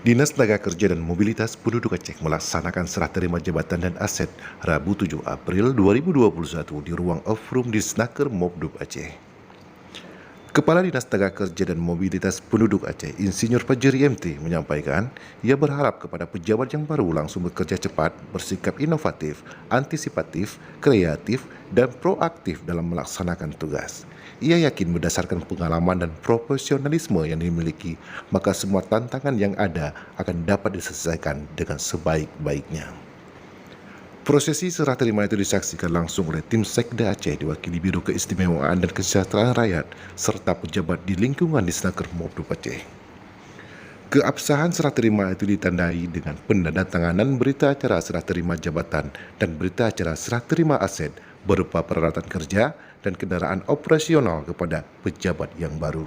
Dinas Tenaga Kerja dan Mobilitas Penduduk Aceh melaksanakan serah terima jabatan dan aset Rabu 7 April 2021 di ruang off-room di Snaker Mobdub Aceh. Kepala Dinas Tenaga Kerja dan Mobilitas Penduduk Aceh, Insinyur Fajri MT, menyampaikan ia berharap kepada pejabat yang baru langsung bekerja cepat, bersikap inovatif, antisipatif, kreatif, dan proaktif dalam melaksanakan tugas. Ia yakin berdasarkan pengalaman dan profesionalisme yang dimiliki, maka semua tantangan yang ada akan dapat diselesaikan dengan sebaik-baiknya. Prosesi serah terima itu disaksikan langsung oleh tim Sekda Aceh diwakili Biro Keistimewaan dan Kesejahteraan Rakyat serta pejabat di lingkungan di Snaker Mobdub Aceh. Keabsahan serah terima itu ditandai dengan penandatanganan berita acara serah terima jabatan dan berita acara serah terima aset berupa peralatan kerja dan kendaraan operasional kepada pejabat yang baru.